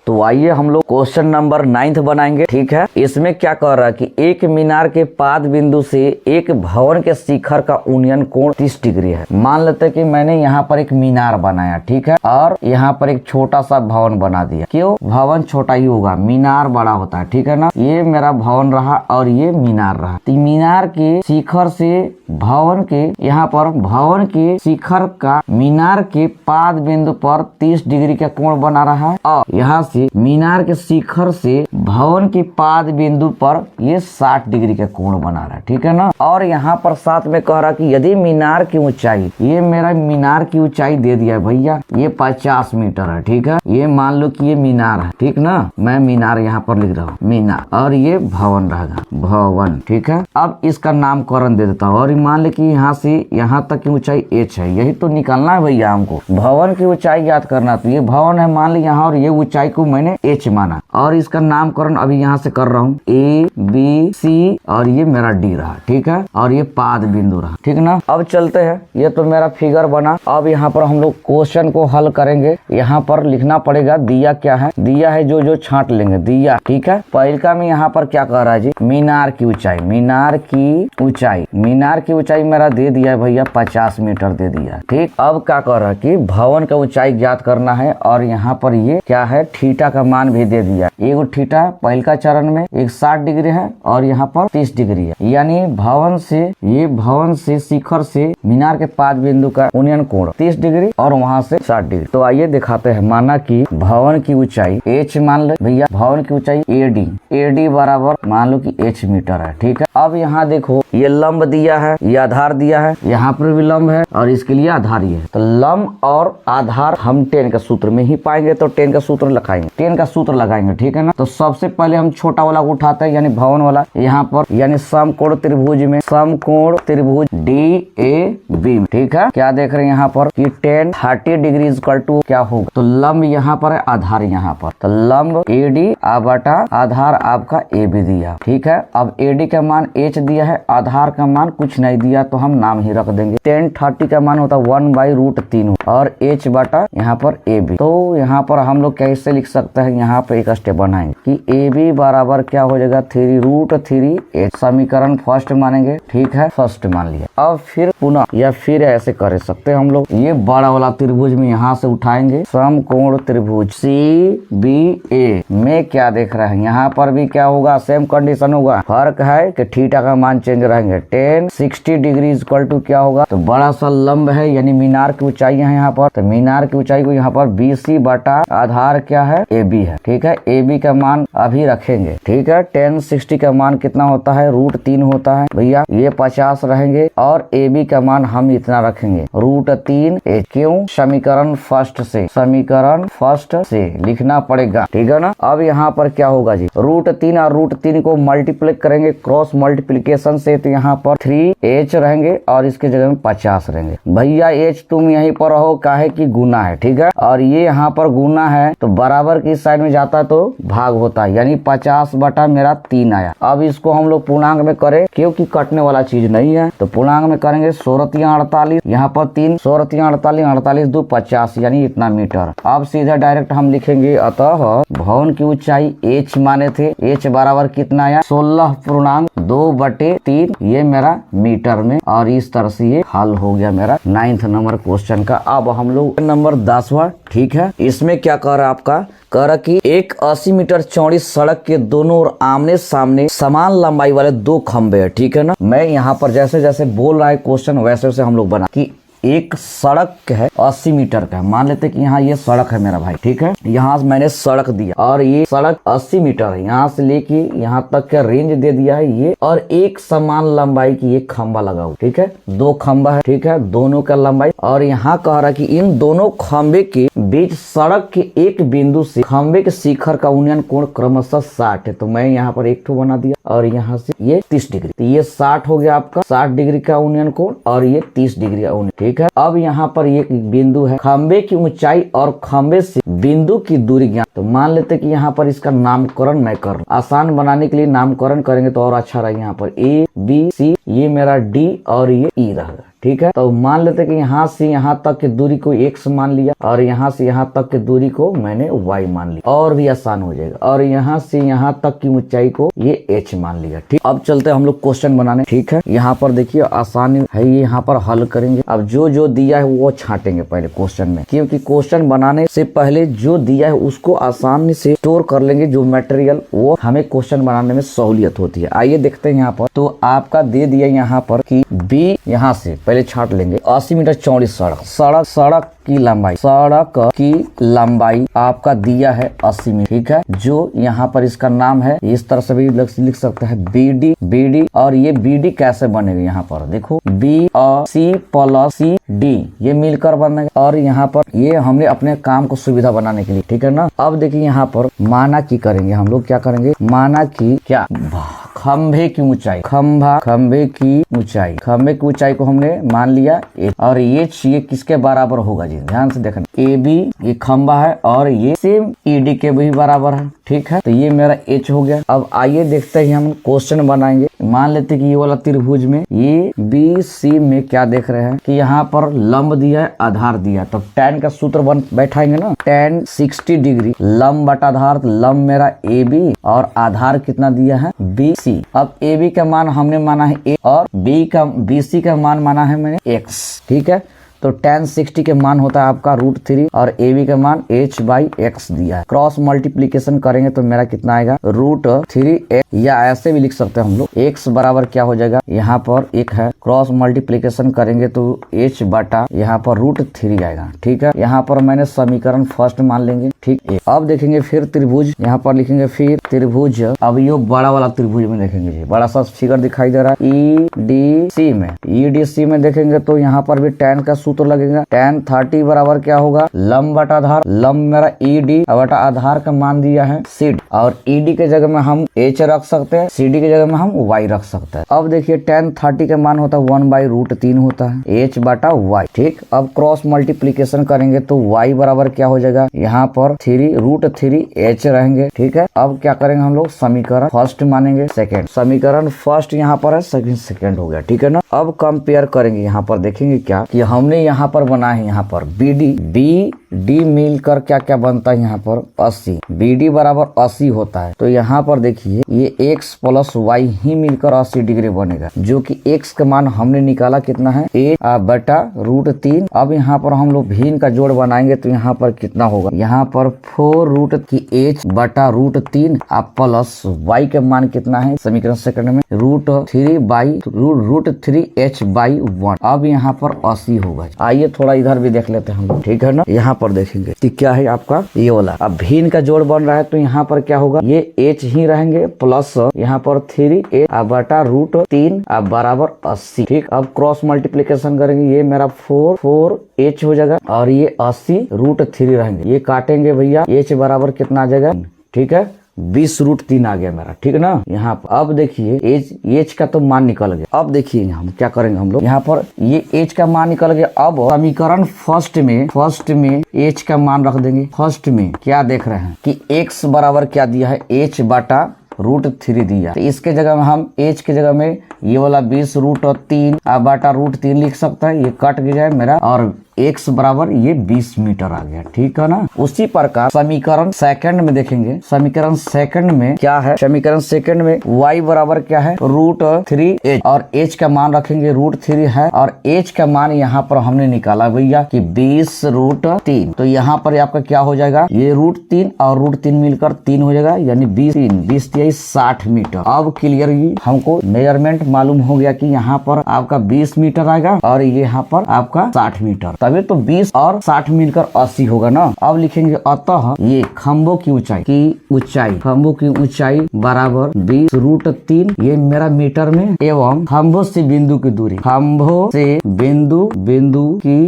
तो आइए हम लोग क्वेश्चन नंबर 9 बनाएंगे। ठीक है, इसमें क्या कह रहा है कि एक मीनार के पाद बिंदु से एक भवन के शिखर का उन्नयन कोण 30 डिग्री है। मान लेते हैं कि मैंने यहाँ पर एक मीनार बनाया, ठीक है, और यहाँ पर एक छोटा सा भवन बना दिया। क्यों? भवन छोटा ही होगा, मीनार बड़ा होता है, ठीक है ना। ये मेरा भवन रहा और ये मीनार रहा। तो मीनार के शिखर से भवन के, यहाँ पर भवन के शिखर का मीनार के पाद बिंदु पर 30 डिग्री का कोण बना रहा है, और यहाँ से मीनार के शिखर से भवन के पाद बिंदु पर ये 60 डिग्री का कोण बना रहा है, ठीक है ना। और यहाँ पर साथ में कह रहा कि यदि मीनार की ऊंचाई, ये मेरा मीनार की ऊंचाई दे दिया भैया, ये 50 मीटर है, ठीक है। ये मान लो कि ये मीनार है, ठीक ना, मैं मीनार यहाँ पर लिख रहा हूँ, मीनार, और ये भवन रहेगा, भवन, ठीक है। अब इसका नामकरण दे देता हूँ, और मान ले कि यहाँ से यहाँ तक की ऊंचाई h है, यही तो निकालना है भैया हमको, भवन की ऊंचाई याद करना। तो ये भवन है मान ली यहाँ, और ये ऊंचाई को मैंने h माना, और इसका नामकरण अभी यहाँ से कर रहा हूँ A B C, और ये मेरा D रहा, ठीक है, और ये पाद बिंदु रहा, ठीक ना। अब चलते हैं, ये तो मेरा फिगर बना। अब यहाँ पर हम लोग क्वेश्चन को हल करेंगे। यहाँ पर लिखना पड़ेगा दिया क्या है, दिया है जो छांट लेंगे दिया, ठीक है। पहलका में यहाँ पर क्या कह रहा है जी, मीनार की ऊंचाई, मीनार की ऊंचाई, मीनार की ऊंचाई मेरा दे दिया है भैया 50 मीटर दे दिया, ठीक। अब क्या कर रहा है कि भवन का ऊंचाई ज्ञात करना है, और यहाँ पर ये क्या है, थीटा का मान भी दे दिया। एगो थीटा पहलका चरण में एक 60 डिग्री है, और यहाँ पर 30 डिग्री है, यानी भवन से, ये भवन से शिखर से मीनार के पाद बिंदु का उन्नयन कोण 30 डिग्री, और वहाँ से 60 डिग्री। तो आइए दिखाते हैं। माना कि भवन की ऊंचाई h मान ले भैया, भवन की ऊंचाई AD बराबर मान लो कि h मीटर है, ठीक है। अब यहाँ देखो, ये लंब दिया है, ये आधार दिया है, यहाँ पर भी लंब है, और इसके लिए आधार ये है। तो लंब और आधार हम 10 का सूत्र में ही पाएंगे, तो 10 का सूत्र लगाएंगे, 10 का सूत्र लगाएंगे, ठीक है ना। तो सबसे पहले हम छोटा वाला उठाते हैं, यानी भवन वाला, यहाँ पर यानी समकोण त्रिभुज में, समकोण त्रिभुज DAB, ठीक है। क्या देख रहे हैं यहाँ पर कि 10 30 डिग्री इक्वल टू क्या होगा, तो लंब यहाँ पर है, आधार यहाँ पर, तो लंब AD बटा आधार आपका AB दिया, ठीक है। अब AD का मान h दिया है, आधार का मान कुछ नहीं दिया, तो हम नाम ही रख देंगे। 10 30 का मान होता है 1/√3 और h बटा यहाँ पर AB। तो यहाँ पर हम लोग कैसे लिख सकते हैं, यहाँ पे एक स्टेप बनाएंगे कि AB बराबर क्या हो जाएगा 3√3h, समीकरण फर्स्ट मानेंगे, ठीक है, फर्स्ट मान लिया। अब फिर पुनः या फिर ऐसे कर सकते हैं हम लोग, ये बड़ा वाला त्रिभुज में यहाँ से उठाएंगे, समकोण त्रिभुज CBA में क्या देख रहे हैं, यहाँ पर भी क्या होगा, सेम कंडीशन होगा, फर्क है कि थीटा का मान चेंज रहेंगे। 10 60 डिग्री इक्वल टू क्या होगा, तो बड़ा सा लंब है, यानी मीनार की ऊंचाई है यहाँ पर, तो मीनार की ऊंचाई को यहाँ पर BC बटा आधार क्या है AB है, ठीक है। AB का मान अभी रखेंगे, ठीक है। 10 60 का मान कितना होता है, √3 होता है भैया, ये 50 रहेंगे, और AB का मान हम इतना रखेंगे √3h। क्यों? समीकरण फर्स्ट से, समीकरण फर्स्ट से लिखना पड़ेगा, ठीक है ना। अब यहाँ पर क्या होगा जी, √3 और √3 को मल्टीप्लाई करेंगे क्रॉस मल्टीप्लीकेशन से, तो यहाँ पर 3h रहेंगे, और इसके जगह में 50 रहेंगे भैया। h तुम यहीं पर रहो, काहे की गुना है, ठीक है, और ये यहाँ पर गुना है, तो बराबर की साइड में जाता है तो भाग होता है, यानी 50 बटा मेरा 3 आया। अब इसको हम लोग पूर्णांक में करें, क्योंकि कटने वाला चीज नहीं है, तो पूर्णांक में करेंगे 16×48, यहाँ पर 3 16×48, 48 2 50, यानी इतना मीटर। अब सीधा डायरेक्ट हम लिखेंगे, अतः भवन की ऊंचाई h माने थे, h बराबर कितना आया 16.2/3, ये मेरा मीटर में, और इस तरह से ये हल हो गया मेरा 9th नंबर क्वेश्चन का। अब हम लोग नंबर 10वां, ठीक है। इसमें क्या कह रहा है आपका, कह रहा कि एक 80 मीटर चौड़ी सड़क के दोनों ओर आमने सामने समान लंबाई वाले 2 खंबे है, ठीक है ना। मैं यहाँ पर जैसे जैसे बोल रहा है क्वेश्चन, वैसे वैसे हम लोग बना कि एक सड़क है 80 मीटर का, मान लेते कि यहाँ ये सड़क है मेरा भाई, ठीक है। यहाँ मैंने सड़क दिया, और ये सड़क 80 मीटर है, यहाँ से लेके यहाँ तक का रेंज दे दिया है ये, और एक समान लंबाई की एक खंबा लगा हुआ, ठीक है, 2 खंबा है, ठीक है, दोनों का लंबाई। और यहाँ कह रहा कि इन दोनों खंबे के बीच सड़क के एक बिंदु से खंबे के शिखर का उन्नयन कोण क्रमशः 60 है। तो मैं यहाँ पर एक ठो बना दिया, और यहाँ से ये 30 डिग्री, तो ये 60 हो गया आपका, 60 डिग्री का उन्नयन कोण, और ये 30 डिग्री का उन्नयन, ठीक है। अब यहाँ पर एक बिंदु है, खंबे की ऊंचाई और खंबे से बिंदु की दूरी ज्ञात, तो मान लेते कि यहाँ पर इसका नामकरण मैं कर, आसान बनाने के लिए नामकरण करेंगे तो और अच्छा रहेगा। यहाँ पर A B C, ये मेरा D और ये E रहेगा, ठीक है। तो मान लेते कि यहाँ से यहाँ तक की दूरी को x मान लिया और यहाँ से यहाँ तक की दूरी को मैंने y मान लिया, और भी आसान हो जाएगा। और यहाँ से यहाँ तक की ऊंचाई को ये h मान लिया, ठीक। अब चलते हम लोग क्वेश्चन बनाने, ठीक है। यहाँ पर देखिए आसानी है, ये यहाँ पर हल करेंगे। अब जो दिया है वो छांटेंगे पहले क्वेश्चन में, क्योंकि क्वेश्चन बनाने से पहले जो दिया है उसको आसानी से स्टोर कर लेंगे, जो मटेरियल वो हमें क्वेश्चन बनाने में सहूलियत होती है। आइए देखते हैं यहाँ पर। तो आपका दे दिया यहाँ पर कि B, यहाँ से पहले छांट लेंगे 80 मीटर चौड़ी सड़क की लंबाई, सड़क की लंबाई आपका दिया है 80 मीटर, ठीक है। जो यहाँ पर इसका नाम है, इस तरह से भी लिख सकते हैं BD। और ये BD कैसे बनेगा, यहाँ पर देखो B और C प्लस CD ये मिलकर बनेगा। और यहाँ पर ये हमने अपने काम को सुविधा बनाने के लिए, ठीक है ना। अब देखिए यहाँ पर माना की करेंगे हम लोग, क्या करेंगे, माना की क्या, खंभे की ऊंचाई, खंभे की ऊंचाई को हमने मान लिया और ये किसके बराबर होगा जी, ध्यान से देखना। AB ये खंभा है और ये सेम ED के भी बराबर है, ठीक है। तो ये मेरा H हो गया। अब आइए देखते हैं हम क्वेश्चन बनाएंगे। मान लेते हैं कि ये वाला त्रिभुज में ये BC में क्या देख रहे हैं कि यहाँ पर लंब दिया है, आधार दिया है। तो tan का सूत्र बैठाएंगे ना, tan 60 डिग्री लंब बटा आधार, लंब मेरा AB और आधार कितना दिया है BC। अब AB का मान हमने माना है A और BC का मान माना है मैंने X, ठीक है। तो tan 60 के मान होता है आपका √3 और AB का मान h/x दिया है। क्रॉस मल्टीप्लीकेशन करेंगे तो मेरा कितना आएगा, √3x, या ऐसे भी लिख सकते हैं हम लोग, x बराबर क्या हो जाएगा, यहाँ पर 1 है, क्रॉस मल्टीप्लीकेशन करेंगे तो h बटा यहाँ पर √3 आएगा, ठीक है। यहाँ पर मैंने समीकरण फर्स्ट मान लेंगे, ठीक। अब देखेंगे फिर त्रिभुज, यहाँ पर लिखेंगे फिर त्रिभुज। अब ये बड़ा वाला त्रिभुज में देखेंगे जी, बड़ा सा फिगर दिखाई दे रहा है EDC में देखेंगे तो यहाँ पर भी tan का सूत्र लगेगा। tan 30 बराबर क्या होगा, लंब बटा आधार, लंब मेरा ED बटा आधार का मान दिया है CD, और ED के जगह में हम H रख सकते हैं, CD के जगह में हम Y रख सकते हैं। अब देखिए tan 30 का मान होता है 1/√3 होता है, H बटा Y, ठीक। अब क्रॉस मल्टीप्लीकेशन करेंगे तो Y बराबर क्या हो जाएगा, यहाँ पर √3H रहेंगे, ठीक है। अब क्या करेंगे हम लोग, समीकरण फर्स्ट मानेंगे सेकंड, समीकरण फर्स्ट यहाँ पर है, सेकंड हो गया, ठीक है ना। अब कंपेयर करेंगे, यहाँ पर देखेंगे क्या कि हमने यहाँ पर बना है, यहाँ पर BD मिलकर क्या क्या बनता है, यहाँ पर 80, BD बराबर 80 होता है। तो यहाँ पर देखिए ये x प्लस y ही मिलकर 80 डिग्री बनेगा, जो कि x का मान हमने निकाला कितना है, a बटा √3। अब यहाँ पर हम लोग भिन्न का जोड़ बनाएंगे तो यहाँ पर कितना होगा, यहाँ पर 4√h बटा √3 प्लस y का मान कितना है समीकरण सेकंड में, √3h/1। अब यहाँ पर 80 होगा। आइए थोड़ा इधर भी देख लेते हैं हम लोग, ठीक है ना। यहाँ पर देखेंगे कि क्या है आपका ये वाला, अब भिन्न का जोड़ बन रहा है तो यहाँ पर क्या होगा, ये h ही रहेंगे प्लस यहाँ पर 3h बटा √3 बराबर 80, ठीक। अब क्रॉस मल्टीप्लीकेशन करेंगे, ये मेरा 4h हो जाएगा और ये 80 √3 रहेंगे, ये काटेंगे भैया, h बराबर कितना आ जाएगा, ठीक है, 20√3 आ गया मेरा, ठीक है ना। यहाँ पर अब देखिए एच का तो मान निकल गया। अब देखिए हम क्या करेंगे, हम लोग यहाँ पर ये एच का मान निकल गया। अब समीकरण फर्स्ट में एच का मान रख देंगे। फर्स्ट में क्या देख रहे हैं कि x बराबर क्या दिया है, h बटा √3 दिया, तो इसके जगह में हम h के जगह में ये वाला 20√3 बटा √3 लिख सकता है, ये कट गया मेरा और x बराबर ये 20 मीटर आ गया, ठीक है ना। उसी प्रकार समीकरण सेकंड में देखेंगे, समीकरण सेकंड में क्या है, समीकरण सेकंड में y बराबर क्या है, √3h और h का मान रखेंगे √3 है और h का मान यहाँ पर हमने निकाला भैया कि 20√3। तो यहाँ पर आपका क्या हो जाएगा, ये √3 और √3 मिलकर 3 हो जाएगा, यानी 20 60 मीटर। अब क्लियरली हमको मेजरमेंट मालूम हो गया कि यहाँ पर आपका 20 मीटर आएगा और ये यहाँ पर आपका 60 मीटर, तभी तो 20 और 60 मिलकर 80 होगा ना। अब लिखेंगे अतः ये खंभों की ऊंचाई बराबर 20√3, ये मेरा मीटर में, एवं खंभों से बिंदु की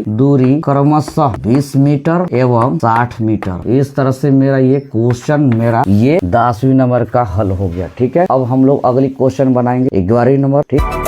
दूरी क्रमशः 20 मीटर एवं 60 मीटर। इस तरह से मेरा ये क्वेश्चन मेरा ये 10वीं नंबर का हल हो गया, ठीक है। अब हम लोग अगली क्वेश्चन बनाएंगे 11वीं नंबर, ठीक।